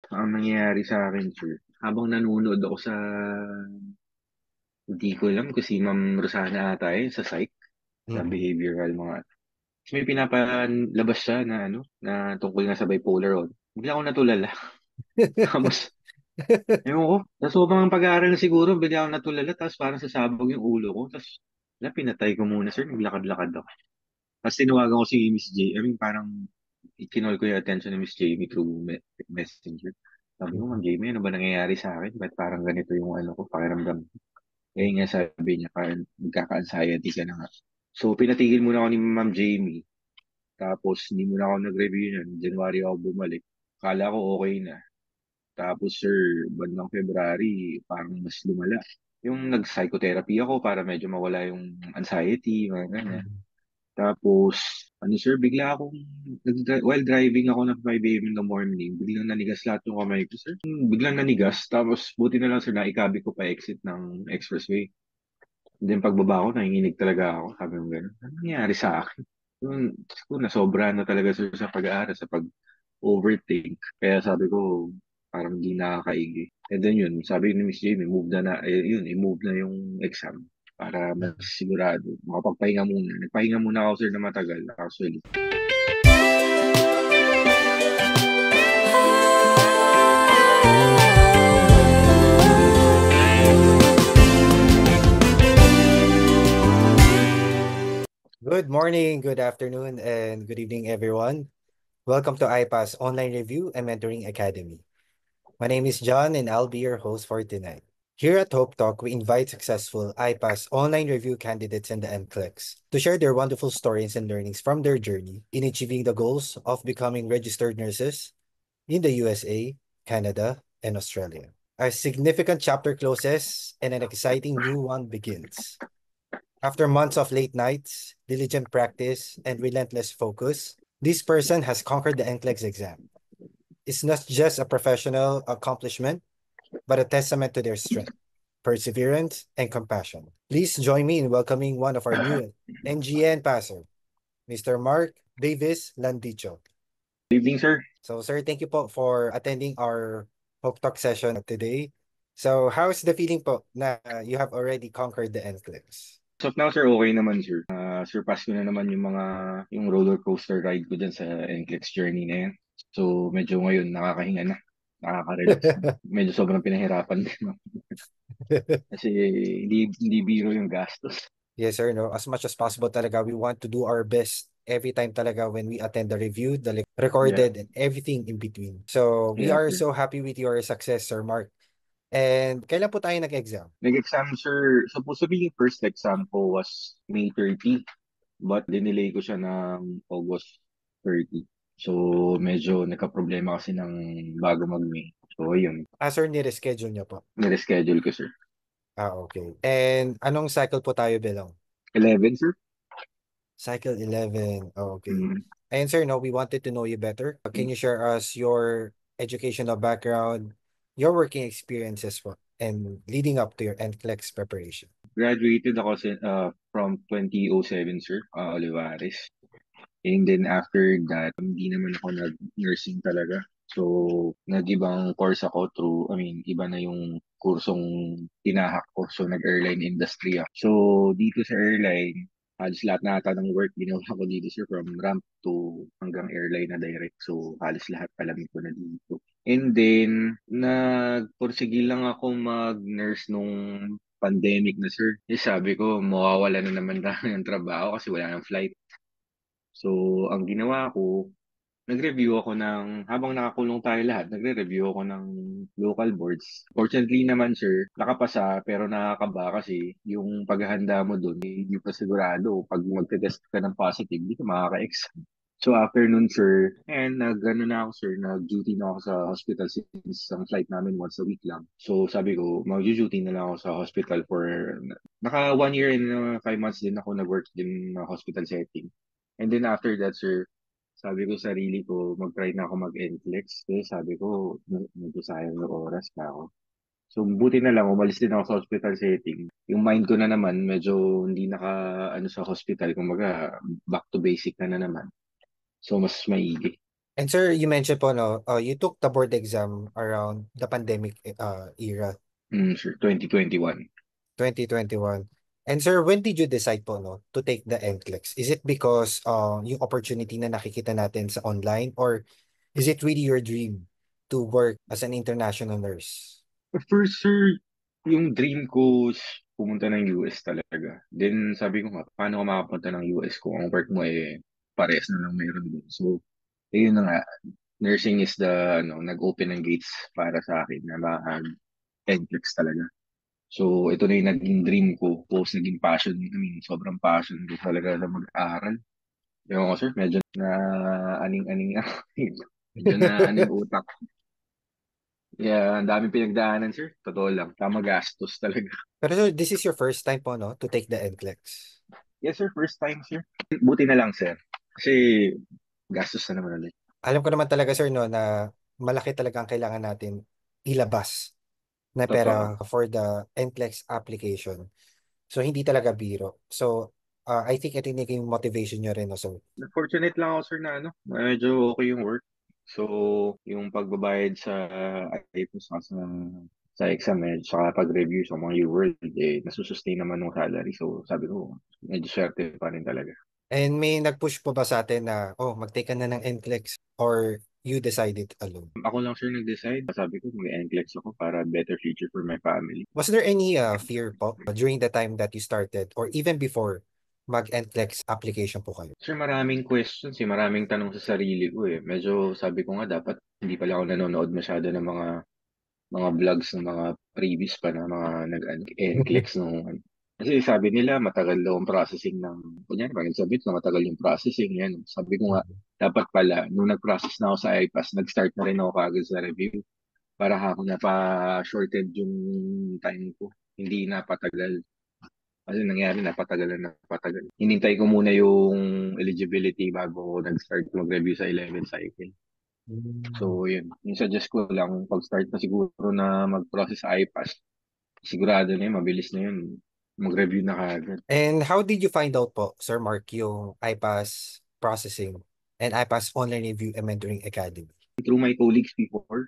Ang nangyayari sa akin, sir, habang nanonood ako sa, hindi ko alam kung si Ma'am Rosana ata yun, sa psych, sa Mm. behavioral mga, tapos may pinapalabas siya na ano, na tungkol nga sa bipolar on. Bigla ako natulala. Tapos, ewan ko, sa sobrang pag-aaral na siguro, bigla ako natulala, tapos parang sasabog yung ulo ko. Tapos, pinatay ko muna, sir, naglakad-lakad ako. Tapos tinawagan ko si Miss J. I mean, parang ikinol ko yung attention ni Miss Jamie through messenger. Sabi ko, Ma'am Mm. Jamie, ano ba nangyayari sa akin? Ba't parang ganito yung ano ko, pakiramdam ko? Eh nga sabi niya, parang magkaka-anxiety ka na nga. So, pinatigil muna ako ni Ma'am Jamie. Tapos, hindi muna ako nag-review niyan. January ako bumalik. Kala ko okay na. Tapos, sir, bandang February, parang mas lumala. Yung nag-psychotherapy ako para medyo mawala yung anxiety, mga ganyan. Mm. Tapos, ano sir, bigla akong, while driving ako ng 5 a.m. in the morning, biglang nanigas lahat ng kamay ko, sir. Biglang nanigas, tapos buti na lang sir, naikabi ko pa exit ng expressway. And then pagbaba ko, nanginginig talaga ako. Sabi ko gano'n, ano nangyari sa akin? Yung, siguro nasobra na talaga sir sa pag-aaral, sa pag-overthink. Kaya sabi ko, parang di nakakaigi. And then yun, sabi ni Miss Jamie, move na yun, i-move na yung exam para mas Mm. sigurado. Makapagpahinga muna. Nagpahinga muna ako sir na matagal, actually. Good morning, good afternoon, and good evening, everyone. Welcome to IPAS Online Review and Mentoring Academy. My name is John, and I'll be your host for tonight. Here at Hope Talk, we invite successful IPAS online review candidates and the NCLEX to share their wonderful stories and learnings from their journey in achieving the goals of becoming registered nurses in the USA, Canada, and Australia. A significant chapter closes and an exciting new one begins. After months of late nights, diligent practice, and relentless focus, this person has conquered the NCLEX exam. It's not just a professional accomplishment, but a testament to their strength, perseverance, and compassion. Please join me in welcoming one of our new NGN passer, Mr. Mark Davis Landicho. Good evening, sir. So, sir, thank you po for attending our Hope Talk session today. So, how's the feeling po na you have already conquered the NCLEX? So now, sir, okay naman, sir. Surpass ko na naman yung roller coaster ride ko dyan sa NCLEX journey na yan. So, medyo ngayon, nakakahinga na. Nakaka-relax na. Medyo sobrang pinahirapan din. No? Kasi hindi biro yung gastos. Yes, sir. No, as much as possible talaga, we want to do our best every time talaga when we attend the review, the Yeah. recorded and everything in between. So we Yeah, are sir. so happy with your success, Sir Mark. And kailan po tayo nag-exam? Nag-exam, sir. Supposed to be yung first exam ko was May 30, but dinelay ko siya ng August 30. So, medyo nagka-problema kasi ng bago mag-May. So, ayun. Ah, sir, ni-reschedule niyo po. Nireschedule ko, sir. Ah, okay. And anong cycle po tayo bilang? 11, sir? Cycle 11. Oh, okay. Mm. And sir, no, we wanted to know you better. Can you share us your educational background, your working experiences po, and leading up to your NCLEX preparation? Graduated ako from 2007, sir, Olivares. And then after that, hindi naman ako nag-nursing talaga. So, nag-ibang course ako through, I mean, iba na yung kursong tinahak ko. So, nag-airline industry ako. So, dito sa airline, halos lahat na ata ng work ginawa ko dito, sir, from ramp to hanggang airline na direct. So, halos lahat alam ko na dito. And then, nagpursige lang ako mag-nurse nung pandemic na, sir. Eh, sabi ko, mawawala na naman tayo ng trabaho kasi wala nang flight. So, ang ginawa ko, nag-review ako habang nakakulong tayo lahat, nagre-review ako ng local boards. Fortunately naman, sir, nakapasa, pero nakakaba kasi yung paghahanda mo doon, hindi pa sigurado. Pag magte-test ka ng positive, hindi ka makaka-exam. So, after nun, sir, and nag-ano na ako, sir, nag-duty na ako sa hospital since ang flight namin once a week lang. So, sabi ko, mag-duty na lang ako sa hospital for, naka 1 year and 5 months din ako nag-work din na hospital setting. And then after that, sir, sabi ko sarili ko, mag-try na ako mag-NCLEX. Kasi sabi ko, medyo sayang yung oras pa ako. So, buti na lang, umalis din ako sa hospital setting. Yung mind ko na naman, medyo hindi ano sa hospital. Kumbaga, back to basic na naman. So, mas maigi. And sir, you mentioned po, no, you took the board exam around the pandemic era, Sir, 2021. 2021. And sir, when did you decide po, no, to take the NCLEX? Is it because yung opportunity na nakikita natin sa online, or is it really your dream to work as an international nurse? First, sir, yung dream ko is pumunta ng US talaga. Then sabi ko nga, paano ka makapunta ng US kung ang work mo parehas na lang mayroon doon. So, ayun na nga, nursing is nag-open ng gates para sa akin na mag-NCLEX talaga. So, ito na yung naging dream ko. Post naging passion. I mean, sobrang passion ko talaga sa mag-aaral. Ewan ko, sir, medyo na aning-aning ako. Medyo na aning utak. Yeah, ang daming pinagdaanan, sir. Totoo lang. Tama gastos talaga. Pero sir, this is your first time po, no, to take the NCLEX. Yes, sir. First time, sir. Buti na lang, sir. Kasi gastos na naman ulit. Alam ko naman talaga, sir, no, na malaki talaga ang kailangan natin ilabas na Totoo. pera for the NCLEX application. So, hindi talaga biro. So, I think ito yung naging motivation nyo rin. No? So, Fortunate lang ako, sir, na medyo okay yung work. So, yung pagbabayad sa items sa exam, saka pag-review sa mga U-World, nasusustain naman ng salary. So, sabi ko, medyo swerte pa rin talaga. and may nag-push po ba sa atin na, oh, mag-take ka na ng NCLEX, or you decided alone? Ako lang, sir, nag-decide. Sabi ko, mag-NCLEX ako para better future for my family. Was there any fear po during the time that you started, or even before mag-NCLEX application po kayo? Sir, maraming questions, maraming tanong sa sarili ko eh. Medyo sabi ko nga dapat hindi pala ako nanonood masyado ng mga vlogs ng mga previous pa na mga nag-NCLEX nung kasi sabi nila matagal daw ang processing ng kunyari pag submit na matagal yung processing yan. Sabi ko nga dapat pala nung nag-process na ako sa iPass, nag-start na rin ako kagad sa review para ako na pa-shorted yung time ko. Hindi na patagal. Kasi nangyari, napatagal na napatagal. Hinintay ko muna yung eligibility bago ako nag-start mag-review sa 11 cycle. Mm. So, yun. Yung suggest ko lang, pag-start na siguro na mag-process sa iPass, sigurado na yun, mabilis na yun. Mag-review na kagad. And how did you find out po, Sir Mark, yung iPass processing and iPass Online Review and Mentoring Academy? Through my colleagues before,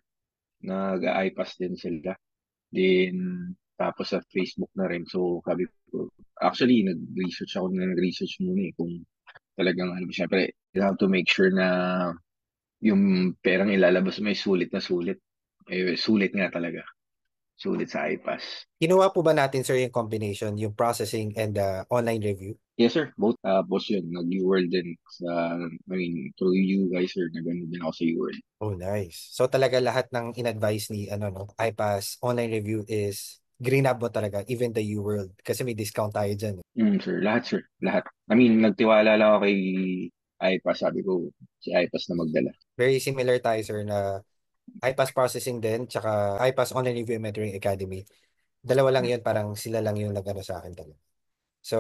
nag-iPass din sila. Then, tapos sa Facebook na rin. So, sabi ko, actually, nag-research muna kung talagang, syempre, you have to make sure na yung perang ilalabas mo ay sulit na sulit. Sulit nga talaga. Sulit sa iPass. Kinuha po ba natin, sir, yung combination, yung processing and the online review? Yes, sir. Both. Both yun. Nag-UWorld din through you guys, sir. Nag-ano din ako sa UWorld. Oh, nice. So talaga lahat ng in-advise ni ano no, iPass online review is green up mo talaga, even the U-World, kasi may discount tayo dyan. Sir. Lahat, sir. Lahat. I mean, nagtiwala lang ako kay iPass. Sabi ko, si iPass na magdala. Very similar tayo, sir, na iPass processing din, tsaka iPass online review and mentoring academy. Dalawa lang yun, parang sila lang yung nag-ano sa akin talaga. So,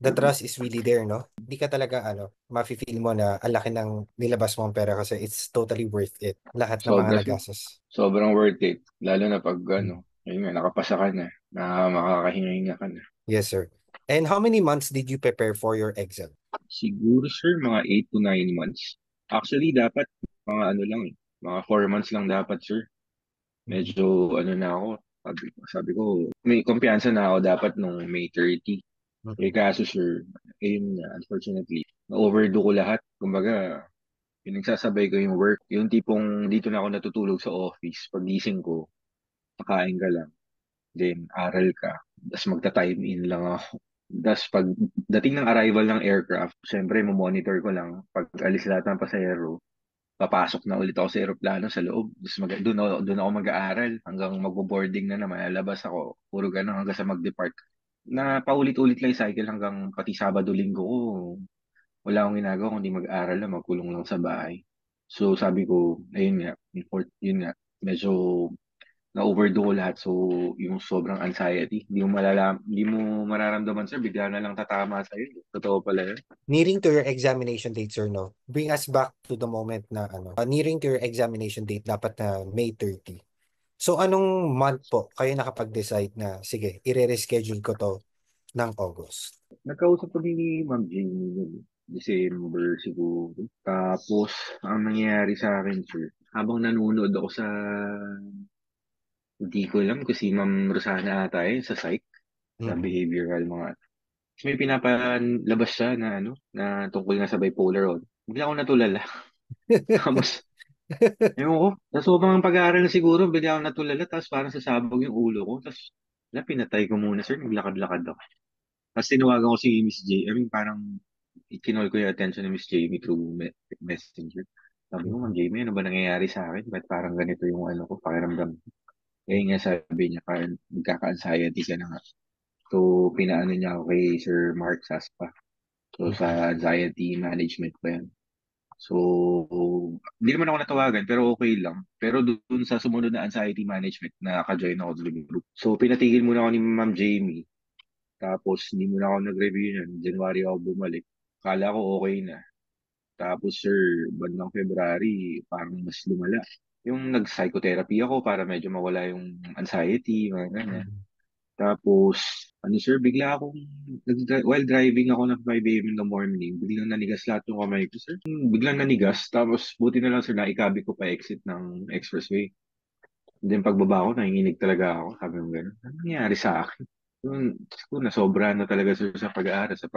the trust is really there, no? Hindi ka talaga, mafe-feel mo na ang laki ng nilabas mo ang pera kasi it's totally worth it. Lahat ng mga Sobra, sir. nagastos. Sobrang worth it. Lalo na pag, Mm. ayun nga, nakapasa ka na. Makakahinga ka na. Yes, sir. And how many months did you prepare for your exam? Siguro, sir, mga 8 to 9 months. Actually, dapat mga ano lang Mga 4 months lang dapat, sir. Mhm. Medyo na ako. Sabi ko, may kumpiyansa na ako dapat nung May 30. Mhm. Kaso sir, ayun nga, unfortunately, na-overdo ko lahat. Kumbaga, pinagsasabay ko yung work. Yung tipong dito na ako natutulog sa office. Pagising ko, kakain ka lang. Then, aral ka. Tapos magta-time in lang ako. Tapos pag dating ng arrival ng aircraft, syempre, monitor ko lang. Pag alis lahat ng pasahero, papasok na ulit ako sa eroplano sa loob. Tapos doon ako mag-aaral hanggang magbo-boarding na naman. Lalabas ako. Puro ganun hanggang sa mag-depart. Na paulit-ulit lang yung cycle hanggang pati Sabado, Linggo ko. Wala akong ginagawa kundi mag-aaral lang, magkulong lang sa bahay. So sabi ko, ayun nga, yun nga, medyo na-overdo ko lahat. So yung sobrang anxiety, hindi mo mararamdaman sir, bigla na lang tatama sa'yo. Totoo pala yun. Nearing to your examination date, sir, no? Bring us back to the moment na nearing to your examination date, dapat na May 30. So, anong month po kayo nakapag-decide na, sige, i-reschedule ko to ng August? Nagkausap kami ni Ma'am Jamie. December siguro. Tapos, ang nangyayari sa akin, sir, habang nanonood ako hindi ko alam kung si Ma'am Rosana ata sa psych, sa Mm. behavioral mga. May pinapalabas siya na na tungkol nga sa bipolar. Bigla ako natulala. Tapos, ewan ko, sa sobrang pag-aaral na siguro, bigla ako natulala, tapos parang sasabog yung ulo ko. Tapos, pinatay ko muna, sir, naglakad-lakad ako. Tapos tinawagan ko si Miss J. I mean, parang ikinol ko yung attention ni Miss Jamie through messenger. Sabi ko, Ma'am Mm. Jamie, ano ba nangyayari sa akin? Ba't parang ganito yung ko, pakiramdam ko? Eh nga sabi niya, parang magkaka-anxiety ka na nga. So, pinaano niya ako kay Sir Mark Saspa. So, Mm. sa anxiety management pa yan. So, hindi naman ako natawagan, pero okay lang. Pero dun sa sumunod na anxiety management, nakaka-join ako sa group. So, pinatigil muna ako ni Ma'am Jamie. Tapos, hindi muna ako nag-review yan. January ako bumalik. Kala ko okay na. Tapos sir, bandang February, parang mas lumala. Yung nag-psychotherapy ako para medyo mawala yung anxiety, mga ganyan. Mm. Tapos, sir, bigla akong, while driving ako ng 5 a.m. in the morning, biglang nanigas lahat yung kamay ko, sir. Biglang nanigas, tapos buti na lang, sir, naikabi ko pa exit ng expressway. And then pagbaba ko, nanginginig talaga ako. Sabi ko gano'n, ano nangyari sa akin? Siguro nasobra na talaga, sir, sa pag-aaral, sa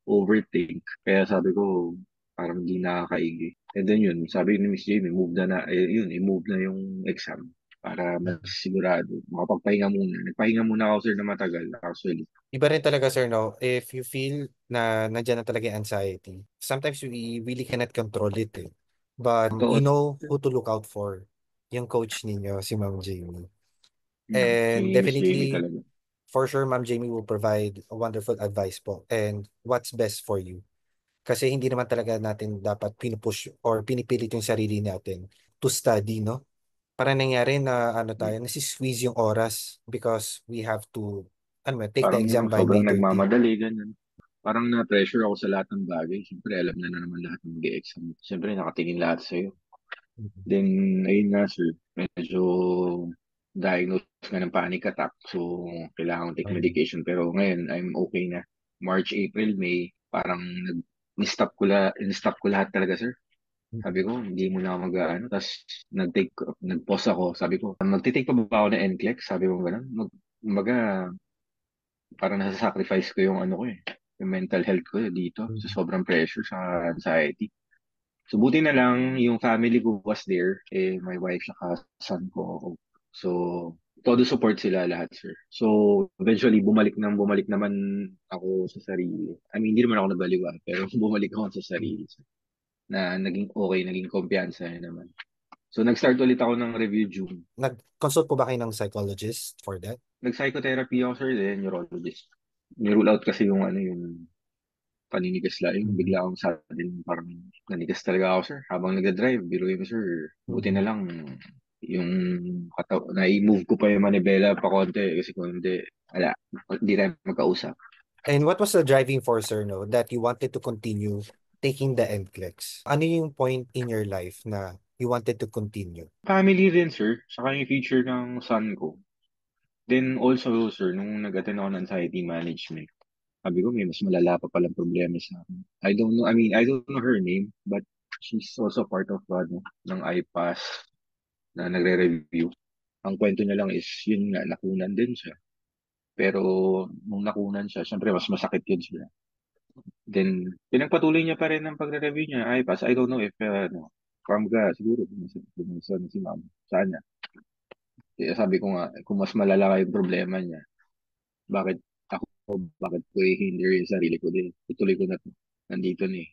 overthink. Kaya sabi ko, parang di nakakaigi. And then yun, sabi ni Miss Jamie, i-move na yung exam para mas Mm. sigurado. Makapagpahinga muna. Nagpahinga muna ako, sir, na matagal, actually. Iba rin talaga, sir, no? If you feel na nandiyan na talaga yung anxiety, sometimes we really cannot control it, eh. But you Totoo. know who to look out for. Yung coach ninyo, si Ma'am Jamie. Si And Miss Jamie definitely, talaga. for sure, Ma'am Jamie will provide a wonderful advice po and what's best for you. Kasi hindi naman talaga natin dapat pinupush or pinipilit yung sarili natin to study, no? Para nangyari na ano tayo, nasi-squeeze yung oras because we have to take the Parang exam by May sobrang 30. nagmamadali, ganun. Parang na-pressure ako sa lahat ng bagay. Siyempre, alam na naman lahat ng mag-exam. Siyempre, nakatingin lahat sa'yo. Mhm. Then, ayun nga, sir, medyo diagnosed nga ng panic attack. So, kailangan ko take Um, medication. Pero ngayon, I'm okay na. March, April, May, parang in-stop ko lahat talaga, sir. Sabi ko, hindi mo na ako mag-ano. Tapos, nag-pause ako. Sabi ko, magti-take pa ba ako ng NCLEX? Sabi ko gano'n. Kumbaga, parang nasa-sacrifice ko yung ko yung mental health ko dito sa Mhm. sobrang pressure sa anxiety. So, buti na lang, yung family ko was there, my wife, saka son ko ako. So, todo support sila lahat, sir. So, eventually, bumalik naman ako sa sarili. I mean, hindi naman ako nabaliwa, pero bumalik ako sa sarili, sir. Na naging okay, naging kumpiyansa na naman. So, nag-start ulit ako ng review June. Nag-consult po ba kayo ng psychologist for that? Nag-psychotherapy ako, sir, then neurologist. Ni-rule out kasi yung paninigas lang. Yung Mhm. bigla akong sudden, parang nanigas talaga ako, sir. Habang nagda-drive, biruin mo, sir. Buti na Mhm. lang, yung na-move ko pa yung manibela pa konti. Kasi kung hindi, wala, hindi tayo magkausap. And what was the driving force, sir, no, that you wanted to continue taking the NCLEX? Ano yung point in your life na you wanted to continue? Family rin, sir. Saka yung future ng son ko. Then also, sir, nung nag-attend ako ng anxiety management, sabi ko, may mas malala pa palang problema sa akin. I don't know, I mean, I don't know her name, but she's also part of ng IPAS na nagre-review. Ang kwento niya lang is, yun nga, nakunan din siya. Pero nung nakunan siya, syempre mas masakit yun siya. Then, pinagpatuloy niya pa rin ang pagre-review niya. Ay, pas, I don't know if, from ka, siguro, bumasa na si ma'am. Sana. Kaya sabi ko nga, kung mas malala yung problema niya, bakit ako, bakit ko i-hinder yung sarili ko din? Ituloy ko na to. Nandito na eh.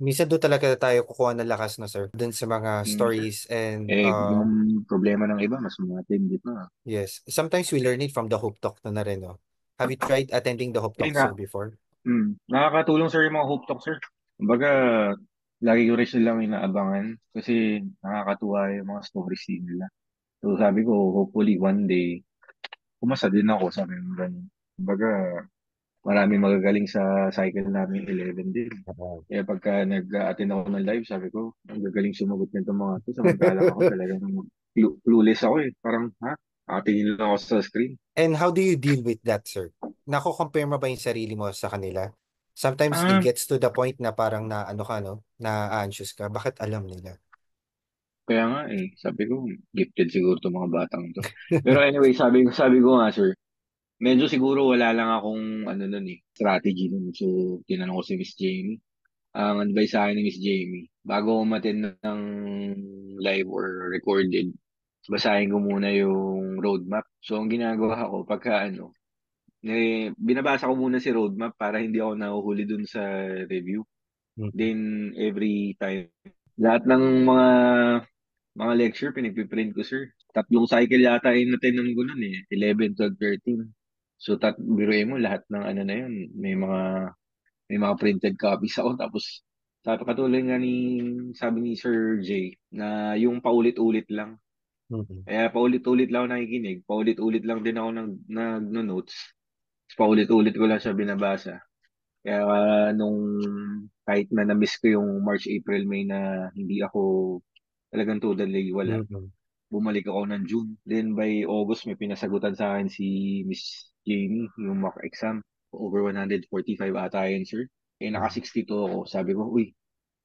Minsan doon talaga tayo kukuha ng lakas na, sir, dun sa mga Sir. stories and Yung problema ng iba, mas matindi pa. yes, sometimes we learn it from the Hope Talk na rin, no? Have you tried attending the Hope Eh Talk, nga, sir, before? nakakatulong sir yung mga hope talk sir. Kumbaga, lagi ko rin silang inaabangan kasi nakakatuwa yung mga stories nila. So sabi ko, hopefully one day, pumasa din ako, sabi mo ganun. Kumbaga, marami magagaling sa cycle namin 11 din. Oo. Kaya pagka nag-attend ako ng live, sabi ko, ang gagaling sumagot nito mga to. Samantalang ako talagang clueless ako eh. Parang, ha? Nakatingin lang ako sa screen. And how do you deal with that, sir? Nako-compare mo ba yung sarili mo sa kanila? Sometimes it Ah, gets to the point na parang na ano ka, no? Na-anxious ka. Bakit alam nila? kaya nga eh, sabi ko, gifted siguro itong mga batang to. Pero anyway, sabi ko nga sir, medyo siguro wala lang akong ano nun eh, strategy nun. So, tinanong ko si Miss Jamie. Ang advice sa akin ni Miss Jamie, bago umatin ng live or recorded, basahin ko muna yung roadmap. So, ang ginagawa ko, pagka ano, binabasa ko muna si roadmap para hindi ako nahuhuli dun sa review. Mm-mm. Then, every time, lahat ng mga lecture, pinagpiprint ko, sir. Tatlong cycle yata yung natenan ko nun eh. 11, 12, 13. So, biruin mo, lahat ng ano na yun, may mga printed copies ako. Tapos, katulad nga sabi ni Sir J, na yung paulit-ulit lang. Mm-mm. Kaya paulit-ulit lang ako nakikinig. Paulit-ulit lang din ako nag-notes. Paulit-ulit ko lang siya binabasa. Kaya nung kahit na na-miss ko yung March, April, May na hindi ako talagang totally wala, Mm-mm. bumalik ako ng June. Then by August, may pinasagutan sa akin si Miss Jamie, yung mock exam. Over 145 ata yun, sir. Eh, naka Mm-mm. 62 ako. Sabi ko, uy,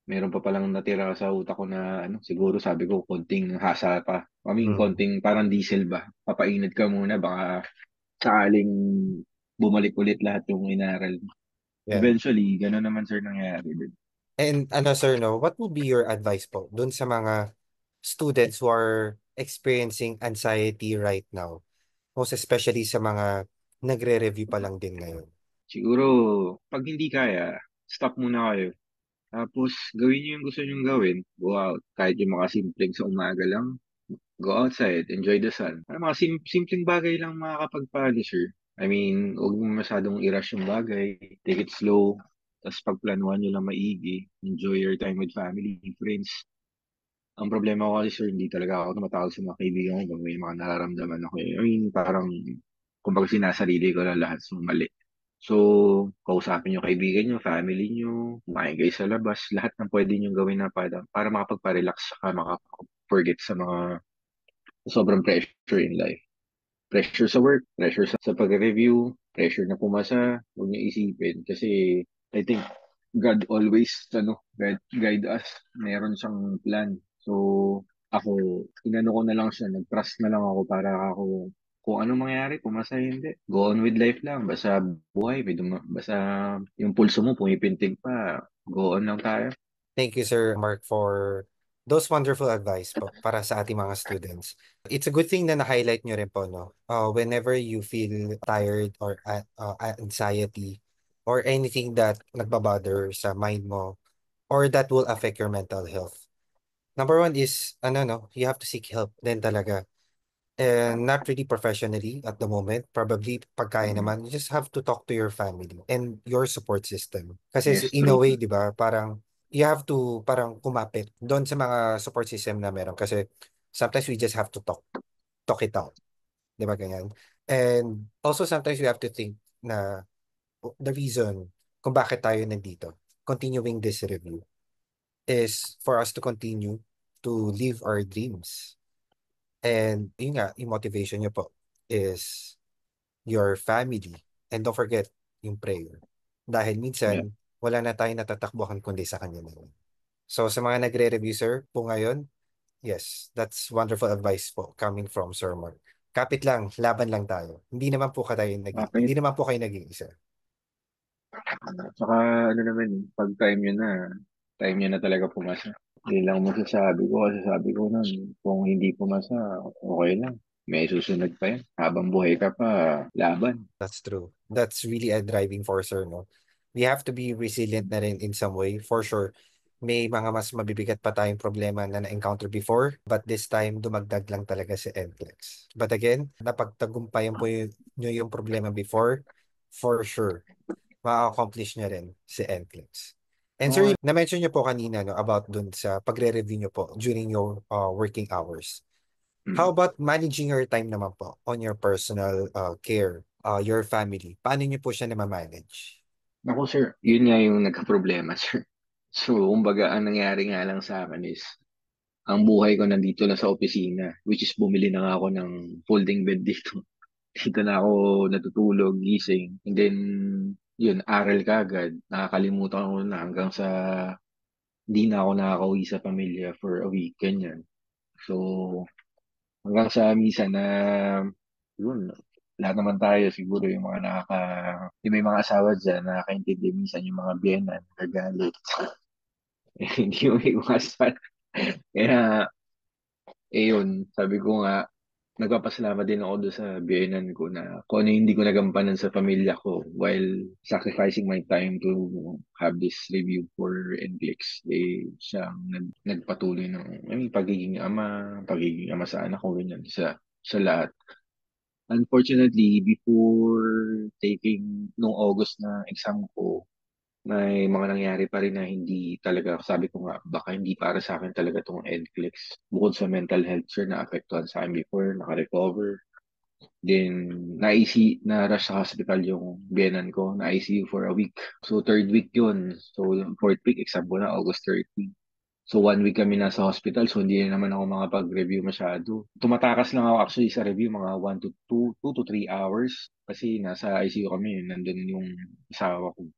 meron pa palang natira sa utak ko na, ano, siguro sabi ko, konting hasa pa. I mean, Mm-mm. konting parang diesel ba? Papainit ka muna, baka sakaling bumalik ulit lahat yung inaral. Yeah. Eventually, gano'n naman, sir, nangyari din. And ano, sir, no, what would be your advice po dun sa mga students who are experiencing anxiety right now? Most especially sa mga nagre-review pa lang din ngayon. Siguro, pag hindi kaya, stop muna kayo. Tapos, gawin niyo yung gusto niyong gawin. Go out. Kahit yung mga simpleng sa umaga lang. Go outside. Enjoy the sun. Mga simpleng bagay lang makakapagpano, sir. I mean, huwag mo masyadong i-rush yung bagay. Take it slow. Tapos pagplanuhan nyo lang maigi. Enjoy your time with family, friends. Ang problema ko kasi, sir, hindi talaga ako tumatawag sa mga kaibigan ko pag may mga nararamdaman ako. I mean, parang, kumbaga sinasarili ko lang lahat sa mali. So, kausapin yung kaibigan nyo, family nyo, kumain kayo sa labas, lahat ng pwede nyo gawin na para makapagpa-relax saka makapag-forget sa mga sobrang pressure in life. Pressure sa work, pressure sa pag-review, pressure na pumasa, huwag niyo isipin. Kasi I think God always guide us. Meron siyang plan. So ako, inano ko na lang siya, nag-trust na lang ako para ako kung ano mangyari, pumasa hindi. Go on with life lang. Basta buhay, basta yung pulso mo pumipintig pa, go on lang tayo. Thank you, Sir Mark, for those wonderful advice po para sa ating mga students. It's a good thing na na-highlight nyo rin po, no? Whenever you feel tired or anxiety or anything that nagbabother sa mind mo or that will affect your mental health. Number one is, ano, no, you have to seek help din talaga. And not really professionally at the moment. Probably, pag kaya Mm. naman, you just have to talk to your family and your support system. Kasi Yes, in a true. way, di ba, parang you have to parang kumapit doon sa mga support system na meron. Kasi sometimes we just have to talk it out. Di ba ganyan? And also sometimes we have to think na the reason kung bakit tayo nandito, continuing this review, is for us to continue to live our dreams. And yun nga, yung motivation nyo po is your family. And don't forget yung prayer. Dahil Yeah. minsan, wala na tayong natatakbuhan kundi sa kanya na yun. So sa mga nagre-review, sir, po ngayon, yes, that's wonderful advice po coming from Sir Mark. Kapit lang, laban lang tayo. Okay. Hindi naman po kayo nag-iisa. Saka ano naman, pag time nyo na talaga pumasa. Yun lang masasabi ko kasi sabi ko nun, kung hindi pumasa, okay lang. May susunod pa yan. Habang buhay ka pa, laban. That's true. That's really a driving force, sir, no? We have to be resilient na rin in some way, for sure. May mga mas mabibigat pa tayong problema na na-encounter before, but this time, dumagdag lang talaga si NCLEX. But again, napagtagumpayan po nyo yung problema before, for sure, ma-accomplish nyo rin si NCLEX. And sir, Okay. na-mention nyo po kanina, no, about dun sa pagre-review nyo po during your working hours. How Mm. about managing your time naman po on your personal care, your family? Paano niyo po siya na-manage? Ako sir, yun nga yung nagka-problema sir. So, kumbaga, ang nangyari nga lang sa akin is, ang buhay ko nandito na sa opisina, which is bumili na nga ako ng folding bed dito. Dito na ako natutulog, gising. And then, yun, aral ka agad. Nakakalimutan ko na hanggang sa hindi na ako nakakauwi sa pamilya for a week, ganyan. So, hanggang sa minsan na, yun, lahat naman tayo siguro yung mga yung may mga asawa dyan, nakakaintindi minsan yung mga biyenan, nagagalit. Eh, hindi mo iwasan. Kaya, yun, sabi ko nga, nagpapasalamat din ako doon sa biyenan ko na kung ano yung hindi ko nagampanan sa pamilya ko while sacrificing my time to have this review for NCLEX, eh, siyang nagpatuloy ng, I mean, pagiging ama sa anak ko, ganyan, sa lahat. Unfortunately, before taking nung August na exam ko, may mga nangyari pa rin na hindi talaga, sabi ko nga, baka hindi para sa akin talaga itong NCLEX. Bukod sa mental health, sir, na apektuhan sa akin before, naka-recover. Then, na-rush sa hospital yung biyenan ko, na ICU for a week. So, third week yun. So, yung fourth week, exam ko na, August 30. So, one week kami nasa hospital. So, hindi na naman ako makapag-review masyado. Tumatakas lang ako actually sa review, mga 2 to 3 hours. Kasi nasa ICU kami, nandun yung asawa ko.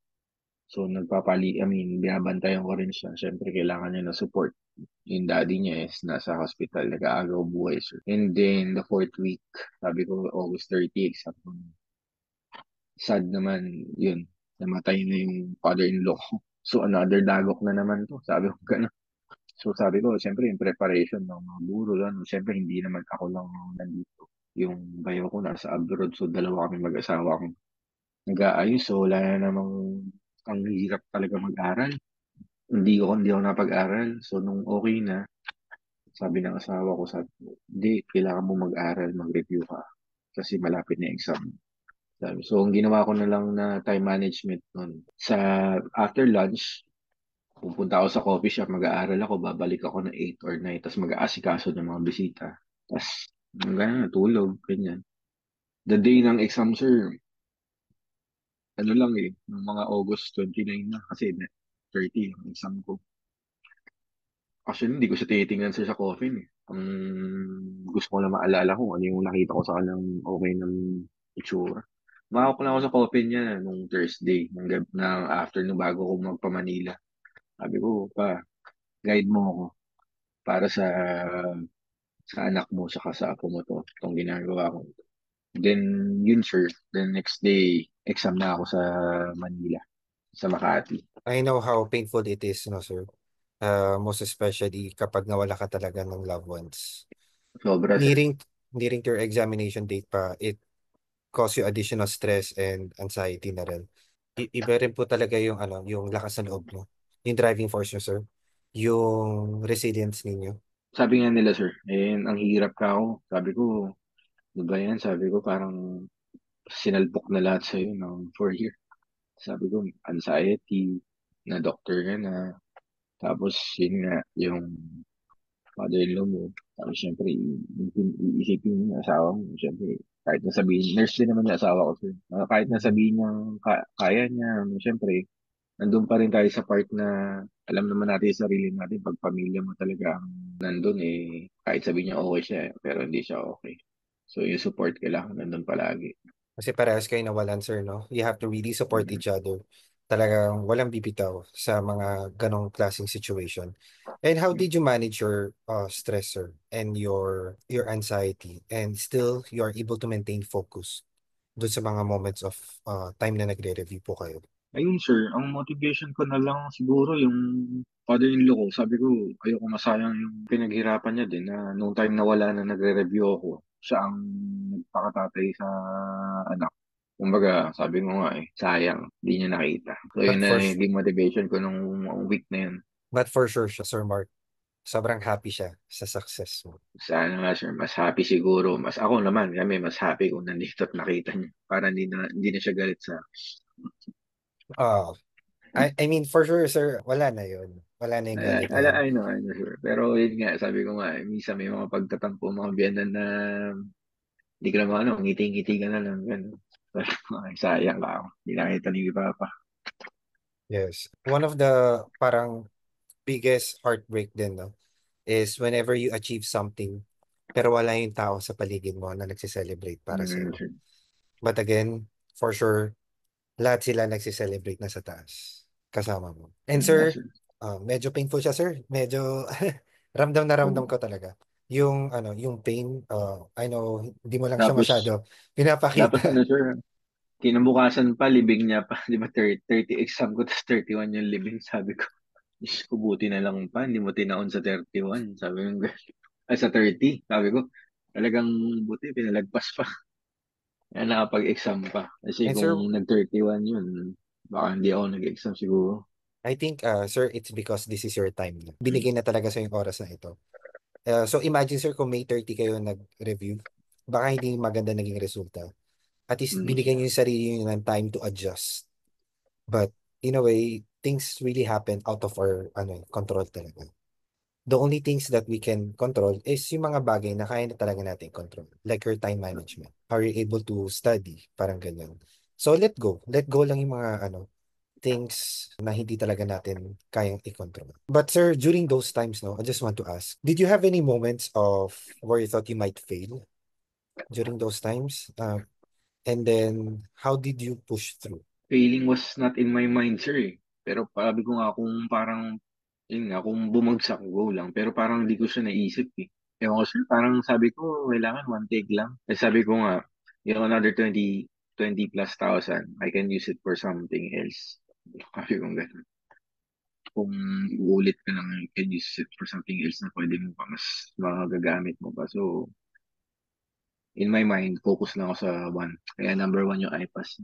So, I mean, binabantayan ko rin siya. Siyempre, kailangan niya ng support. Yung daddy niya is nasa hospital, nag-aagaw buhay, sir. And then, the fourth week, sabi ko, August 30, exam ko. Sad naman, yun. Namatay na yung father-in-law ko. So, another dagok na naman to. Sabi ko, gano'n. So, sabi ko, siyempre, yung preparation ng mga guro, ano, siyempre, hindi naman ako lang nandito. Yung bayo ko nasa abroad, so dalawa kami mag-asawa akong nag-aayos. So, wala na namang ang hirap talaga mag-aral. Hindi ako napag-aral. So, nung okay na, sabi ng asawa ko, sabi ko, hindi, kailangan mo mag-aral, mag-review ka. Kasi malapit na exam. Sabi, so, ang ginawa ko na lang na time management nun. After lunch, pupunta ako sa coffee shop, mag-aaral ako, babalik ako na 8 or 9, tapos mag-aasikaso ng mga bisita. Tapos, ganyan, tulog, ganyan. The day ng exam, sir, ano lang eh, ng mga August 29 na, kasi 30 yung exam ko. Actually, hindi ko siya tinitingnan sir sa coffin eh. Ang gusto ko lang maalala kung ano yung nakita ko sa kanyang okay ng itsura. Umawak na ako sa coffin niya nung Thursday, ng afternoon bago ko magpa-Manila. Sabi ko, pa, guide mo ako para sa anak mo, saka sa apo mo to, itong ginagawa ko. Then, yun sir, the next day, exam na ako sa Manila, sa Makati. I know how painful it is, no, sir? Most especially kapag nawala ka talaga ng loved ones. Sobra sir. Nearing, nearing to your examination date pa, it cause you additional stress and anxiety na rin. Iba rin po talaga yung ano, yung lakas ng loob mo. Yung driving force nyo, sir. Yung resilience ninyo. Sabi nga nila sir, eh, ang hirap ka ako. Sabi ko, ano ba yan? Sabi ko, parang sinalpok na lahat sa'yo ng 4 year. Sabi ko, anxiety, na doctor ka na. Tapos, yun nga, yung father-in-law mo. Tapos, syempre, iisipin mo yung asawa mo. Syempre, kahit na sabihin, nurse din naman yung asawa ko. Sir. Kahit na Mhm. sabihin niya, kaya niya, syempre, nandun pa rin tayo sa part na alam naman natin sa sarili natin, pag pamilya mo talaga ang nandun eh, kahit sabihin niya okay siya, pero hindi siya okay. So, yung support kailangan nandun palagi. Kasi parehas kayo nawalan, sir, no? You have to really support Mm. each other. Talagang walang bibitaw sa mga ganong klaseng situation. And how did you manage your stress, sir, and your anxiety, and still you are able to maintain focus doon sa mga moments of time na nagre-review po kayo? Ayun sir, ang motivation ko na lang siguro yung father-in-law ko. Sabi ko, ayoko masayang yung pinaghirapan niya din na nung time na wala na nagre-review ako, siya ang nagpakatatay sa anak. Kumbaga, sabi mo nga eh, sayang, hindi niya nakita. So yun But na for naging motivation ko nung week na yun. but for sure, siya, Sir Mark, sobrang happy siya sa success mo. Sana nga sir, mas happy siguro. Mas ako naman, kami mas happy kung nandito at nakita niya. Para hindi na siya galit sa Ah, I mean, for sure, sir, wala na yun. Wala na yung galit na yun. I know, sure. Pero yun nga, sabi ko nga, minsan may mga pagtatampo, mga biyanan na hindi ka naman ano, ngiti-ngiti ka na lang, gano'n. Sabi ko, ay, sayang ka ako. Hindi nakita ni Papa. Yes. One of the parang biggest heartbreak din, no, is whenever you achieve something, pero wala yung tao sa paligid mo na nagse-celebrate para Mm, sa'yo. sure. But again, for sure, lahat sila nagse-celebrate na sa taas kasama mo. And Nga, sir, sir. medyo painful siya sir. Medyo ramdam na ramdam Oo. ko talaga. Yung ano, yung pain, I know hindi mo lang siya Tapos, masyado tapos pinapakita. ano, sir, kinabukasan pa, libing niya pa. Di ba, 30 exam ko, tapos 31 yung libing. Sabi ko, Diyos ko, buti na lang pa. Hindi mo tinaon sa 31. Sabi ko, ay, sa 30. Sabi ko, talagang buti, pinalagpas pa. Kaya nakapag-exam pa. Kasi And kung sir, nag-31 yun, baka hindi ako nag-exam siguro. I think sir, it's because this is your time na. Binigay na talaga sa yung oras na ito. So imagine sir kung May 30 kayo nag-review, baka hindi maganda naging resulta. At least Mm. binigyan niyo yung sarili niyo ng time to adjust. But in a way, things really happen out of our control talaga. The only things that we can control is yung mga bagay na kaya na talaga natin control. Like your time management. Are you able to study? Parang ganyan. So let go. Let go lang yung mga things na hindi talaga natin kayang i-control. But sir, during those times, no, I just want to ask, did you have any moments of where you thought you might fail during those times? And then, how did you push through? Failing was not in my mind, sir, eh. Pero sabi ko nga kung parang, yun nga, kung bumagsak, go lang. Pero parang hindi ko siya naisip, eh. Ewan ko, sir, parang sabi ko, kailangan one take lang. Eh, sabi ko nga, yung another 20 plus thousand, I can use it for something else. Sabi ko gano'n. Kung uulit ka lang, you can use it for something else na pwede mo pa, mas magagamit mo pa. So, in my mind, focus lang ako sa one. Kaya number one yung iPass.